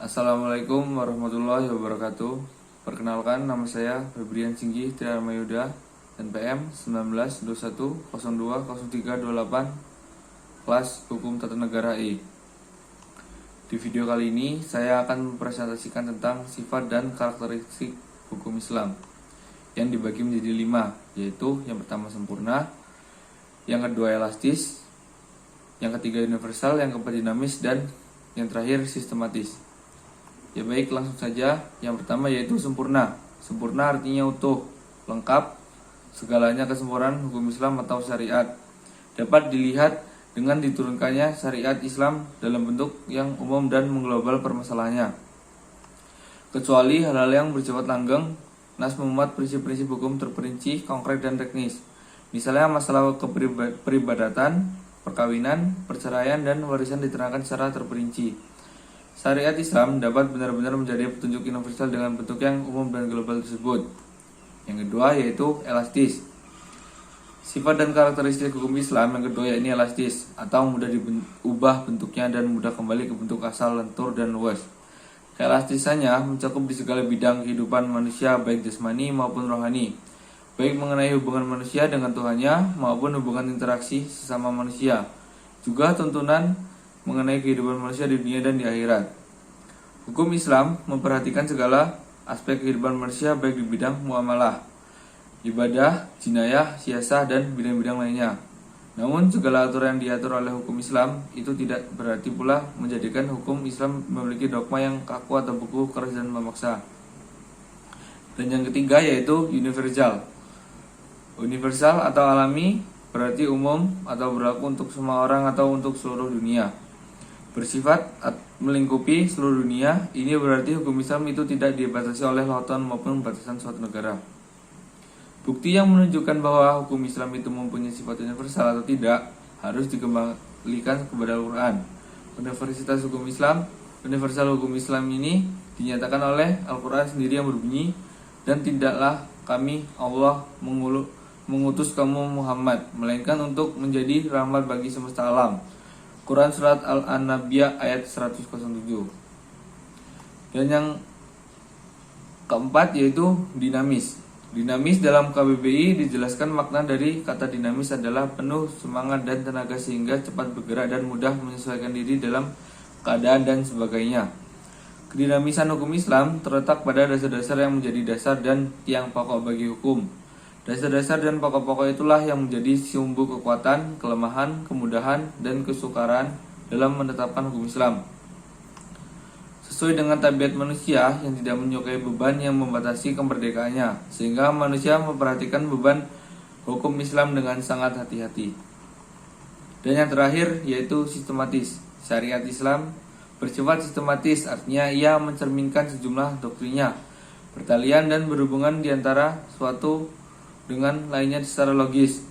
Assalamualaikum warahmatullahi wabarakatuh. Perkenalkan, nama saya Febrian Singgi Triarmayuda, NPM 1921020328, kelas Hukum Tata Negara E. Di video kali ini saya akan mempresentasikan tentang sifat dan karakteristik hukum Islam yang dibagi menjadi 5, yaitu yang pertama sempurna, yang kedua elastis, yang ketiga universal, yang keempat dinamis, dan yang terakhir sistematis. Ya baik, langsung saja. Yang pertama yaitu sempurna. Sempurna artinya utuh, lengkap, segalanya kesempurnaan hukum Islam atau syariat. Dapat dilihat dengan diturunkannya syariat Islam dalam bentuk yang umum dan mengglobal permasalahannya. Kecuali hal-hal yang bersifat langgeng, nas memuat prinsip-prinsip hukum terperinci, konkret dan teknis. Misalnya masalah kepribadatan, perkawinan, perceraian, dan warisan diterangkan secara terperinci. Syariat Islam dapat benar-benar menjadi petunjuk universal dengan bentuk yang umum dan global tersebut. Yang kedua yaitu elastis. Sifat dan karakteristik hukum Islam yang kedua yakni elastis atau mudah diubah bentuknya dan mudah kembali ke bentuk asal, lentur dan luas. Keelastisannya mencakup di segala bidang kehidupan manusia baik jasmani maupun rohani, baik mengenai hubungan manusia dengan Tuhannya maupun hubungan interaksi sesama manusia. Juga tuntunan mengenai kehidupan manusia di dunia dan di akhirat. Hukum Islam memperhatikan segala aspek kehidupan manusia baik di bidang muamalah, ibadah, jinayah, siasah, dan bidang-bidang lainnya. Namun segala aturan yang diatur oleh hukum Islam itu tidak berarti pula menjadikan hukum Islam memiliki dogma yang kaku atau beku, keras dan memaksa. Dan yang ketiga yaitu universal. Universal atau alami berarti umum atau berlaku untuk semua orang atau untuk seluruh dunia. Bersifat melingkupi seluruh dunia, ini berarti hukum Islam itu tidak dibatasi oleh lautan maupun batasan suatu negara. Bukti yang menunjukkan bahwa hukum Islam itu mempunyai sifat universal atau tidak harus dikembalikan kepada Al-Quran. Universitas Hukum Islam, universal hukum Islam ini dinyatakan oleh Al-Quran sendiri yang berbunyi, dan tidaklah kami Allah mengutus kamu Muhammad melainkan untuk menjadi rahmat bagi semesta alam. Quran Surat Al-Anbiya ayat 107. Dan yang keempat yaitu dinamis. Dinamis dalam KBBI dijelaskan makna dari kata dinamis adalah penuh semangat dan tenaga sehingga cepat bergerak dan mudah menyesuaikan diri dalam keadaan dan sebagainya. Kedinamisan hukum Islam terletak pada dasar-dasar yang menjadi dasar dan tiang pokok bagi hukum. Dasar-dasar dan pokok-pokok itulah yang menjadi sumbu kekuatan, kelemahan, kemudahan, dan kesukaran dalam menetapkan hukum Islam. Sesuai dengan tabiat manusia yang tidak menyukai beban yang membatasi kemerdekaannya, sehingga manusia memperhatikan beban hukum Islam dengan sangat hati-hati. Dan yang terakhir yaitu sistematis. Syariat Islam bersifat sistematis, artinya ia mencerminkan sejumlah doktrinnya, pertalian dan berhubungan di antara suatu dengan lainnya secara logis.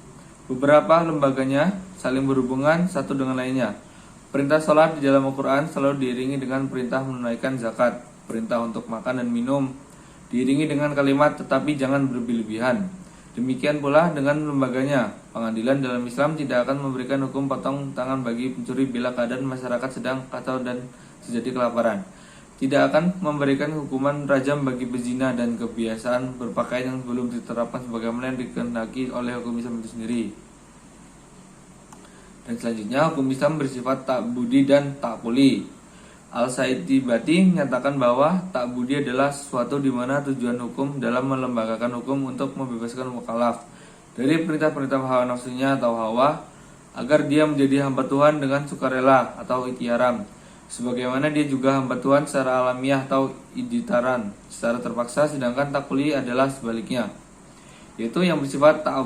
Beberapa lembaganya saling berhubungan satu dengan lainnya. Perintah sholat di dalam Al-Quran selalu diiringi dengan perintah menunaikan zakat. Perintah untuk makan dan minum diiringi dengan kalimat tetapi jangan berlebihan. Demikian pula dengan lembaganya. Pengadilan dalam Islam tidak akan memberikan hukum potong tangan bagi pencuri bila keadaan masyarakat sedang kacau dan terjadi kelaparan. Tidak akan memberikan hukuman rajam bagi pezina dan kebiasaan berpakaian yang belum diterapkan sebagaimana yang dikehendaki oleh hukum Islam itu sendiri. Dan selanjutnya hukum Islam bersifat tak budi dan tak puli. Al-Saidibati menyatakan bahwa tak budi adalah sesuatu di mana tujuan hukum dalam melembagakan hukum untuk membebaskan mukallaf dari perintah-perintah hawa nafsunya atau hawa agar dia menjadi hamba Tuhan dengan sukarela atau ikhtiaram. Sebagaimana dia juga hamba Tuhan secara alamiah atau iditaran secara terpaksa, sedangkan takuli adalah sebaliknya, yaitu yang bersifat tak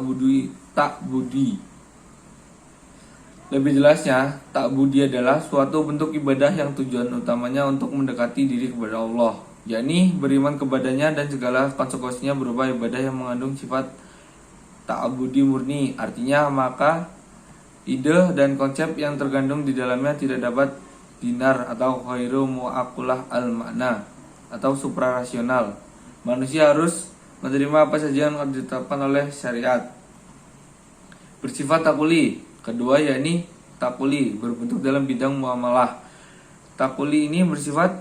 budi. Lebih jelasnya, tak budi adalah suatu bentuk ibadah yang tujuan utamanya untuk mendekati diri kepada Allah, yakni beriman kepadanya, dan segala konsekuensinya berupa ibadah yang mengandung sifat tak budi murni. Artinya maka ide dan konsep yang tergandung di dalamnya tidak dapat dinar atau khairu mu'akulah al-makna atau suprarasional. Manusia harus menerima apa saja yang ditetapkan oleh syariat. Bersifat takuli. Kedua yakni takuli berbentuk dalam bidang muamalah. Takuli ini bersifat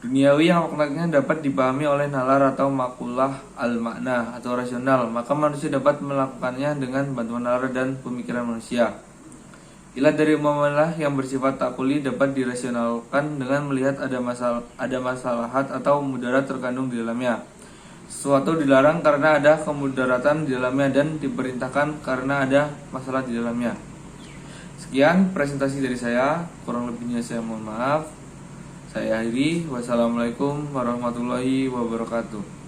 Duniawi yang maknanya dapat dipahami oleh nalar atau makulah al-makna atau rasional, maka manusia dapat melakukannya dengan bantuan nalar dan pemikiran manusia. Ilat dari muamalah yang bersifat takuli dapat dirasionalkan dengan melihat ada masalahat atau mudarat terkandung di dalamnya. Sesuatu dilarang karena ada kemudaratan di dalamnya dan diperintahkan karena ada masalah di dalamnya. Sekian presentasi dari saya, kurang lebihnya saya mohon maaf. Saya akhiri. Wassalamualaikum warahmatullahi wabarakatuh.